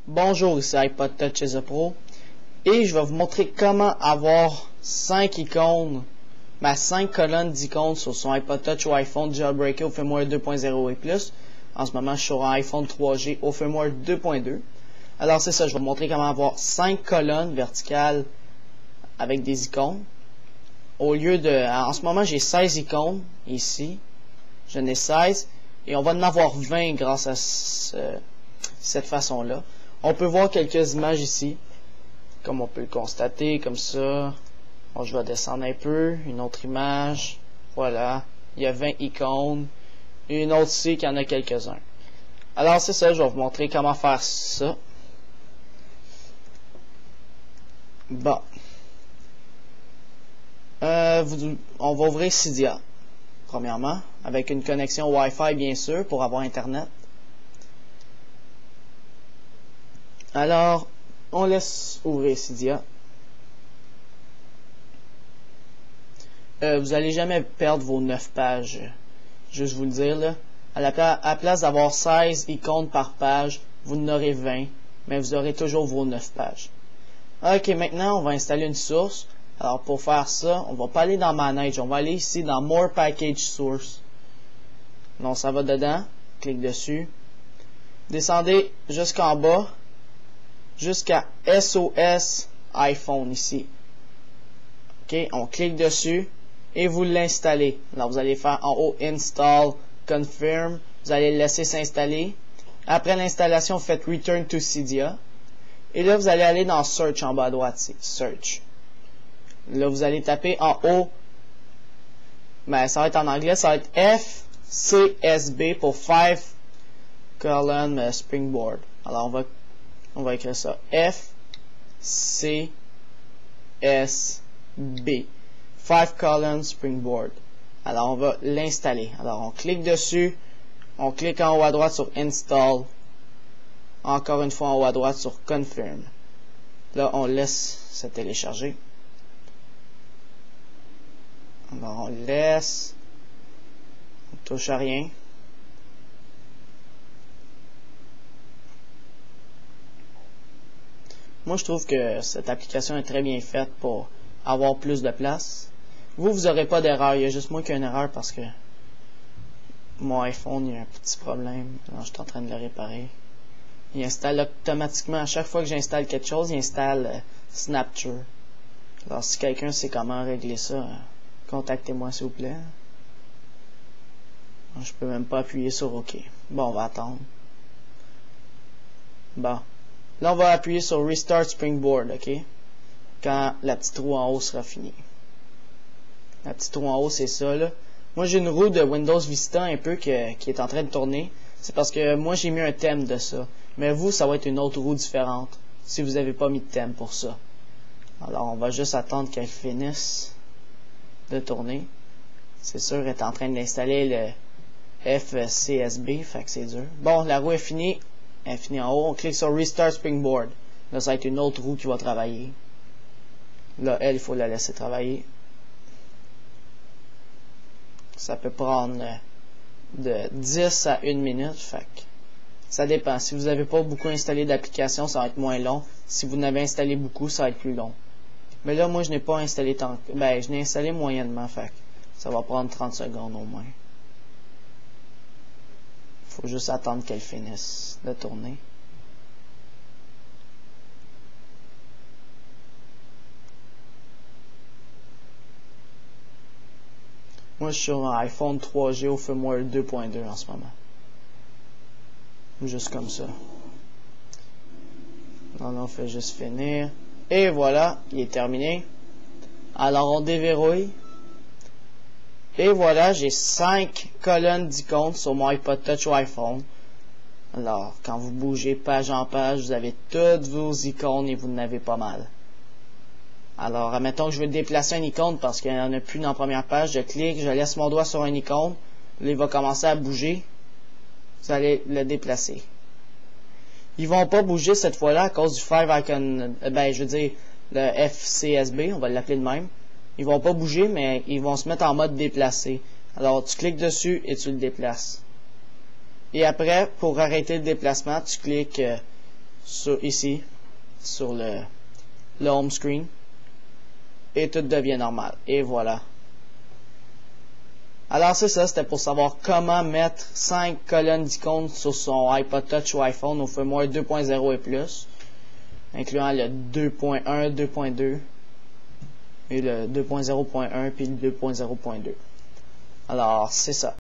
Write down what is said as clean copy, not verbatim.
Bonjour, ici iPod Touch chez The Pro et je vais vous montrer comment avoir 5 icônes, 5 colonnes d'icônes sur son iPod Touch ou iPhone jailbreaké au firmware 2.0 et plus. En ce moment, je suis sur un iPhone 3G au firmware 2.2. Alors c'est ça, je vais vous montrer comment avoir 5 colonnes verticales avec des icônes. Au lieu de... En ce moment, j'ai 16 icônes ici. J'en ai 16 et on va en avoir 20 grâce à cette façon-là. On peut voir quelques images ici, comme on peut le constater, comme ça. Bon, je vais descendre un peu, une autre image, voilà, il y a 20 icônes, une autre ici qui en a quelques-uns. Alors c'est ça, je vais vous montrer comment faire ça. Bon. On va ouvrir Cydia, premièrement, avec une connexion Wi-Fi bien sûr, pour avoir Internet. Alors, on laisse ouvrir Cydia. Vous n'allez jamais perdre vos 9 pages. Juste vous le dire, là. À la place d'avoir 16 icônes par page, vous en aurez 20, mais vous aurez toujours vos 9 pages. Ok, maintenant, on va installer une source. Alors, pour faire ça, on va pas aller dans Manage. On va aller ici dans More Package Source. Donc, ça va dedans. Clique dessus. Descendez jusqu'en bas. Jusqu'à SOS iPhone ici. Ok, on clique dessus et vous l'installez. Alors vous allez faire en haut Install, Confirm. Vous allez le laisser s'installer. Après l'installation, faites Return to Cydia. Et là, vous allez aller dans Search en bas à droite ici. Search. Là, vous allez taper en haut. Mais ça va être en anglais. Ça va être FCSB pour 5 colon Springboard. Alors on va écrire ça. F, C, S, B. 5 column Springboard. Alors, on va l'installer. Alors, on clique dessus. On clique en haut à droite sur Install. Encore une fois en haut à droite sur Confirm. Là, on laisse se télécharger. Alors, on laisse. On touche à rien. Moi, je trouve que cette application est très bien faite pour avoir plus de place. Vous n'aurez pas d'erreur. Il y a juste moi qui ai une erreur parce que mon iPhone, il y a un petit problème. Alors, je suis en train de le réparer. Il installe automatiquement. À chaque fois que j'installe quelque chose, il installe Snapchat. Alors, si quelqu'un sait comment régler ça, contactez-moi s'il vous plaît. Je peux même pas appuyer sur OK. Bon, on va attendre. Bon. Là, on va appuyer sur Restart Springboard, ok? Quand la petite roue en haut sera finie. La petite roue en haut, c'est ça, là. Moi, j'ai une roue de Windows Vista un peu qui est en train de tourner. C'est parce que moi, j'ai mis un thème de ça. Mais vous, ça va être une autre roue différente si vous n'avez pas mis de thème pour ça. Alors, on va juste attendre qu'elle finisse de tourner. C'est sûr, elle est en train d'installer le FCSB, fait que c'est dur. Bon, la roue est finie. Elle est finie en haut. On clique sur Restart Springboard. Là, ça va être une autre roue qui va travailler. Là, elle, il faut la laisser travailler. Ça peut prendre de 10 à 1 minute. Fait que ça dépend. Si vous n'avez pas beaucoup installé d'applications, ça va être moins long. Si vous en avez installé beaucoup, ça va être plus long. Mais là, moi, je n'ai pas installé tant que... Ben, je l'ai installé moyennement. Fait que ça va prendre 30 secondes au moins. Faut juste attendre qu'elle finisse de tourner. Moi, je suis sur un iPhone 3G au firmware 2.2 en ce moment. Juste comme ça. Non, on fait juste finir. Et voilà, il est terminé. Alors, on déverrouille. Et voilà, j'ai 5 colonnes d'icônes sur mon iPod Touch ou iPhone. Alors, quand vous bougez page en page, vous avez toutes vos icônes et vous en avez pas mal. Alors, admettons que je veux déplacer une icône parce qu'il n'y en a plus dans la première page. Je clique, je laisse mon doigt sur une icône. Là, il va commencer à bouger. Vous allez le déplacer. Ils vont pas bouger cette fois-là à cause du 5 icon, je veux dire, le FCSB, on va l'appeler de même. Ils vont pas bouger, mais ils vont se mettre en mode déplacé. Alors, tu cliques dessus et tu le déplaces. Et après, pour arrêter le déplacement, tu cliques ici, sur le home screen, et tout devient normal. Et voilà. Alors c'est ça, c'était pour savoir comment mettre 5 colonnes d'icônes sur son iPod Touch ou iPhone au firmware 2.0 et plus, incluant le 2.1, 2.2 et le 2.0.1 puis le 2.0.2. Alors c'est ça.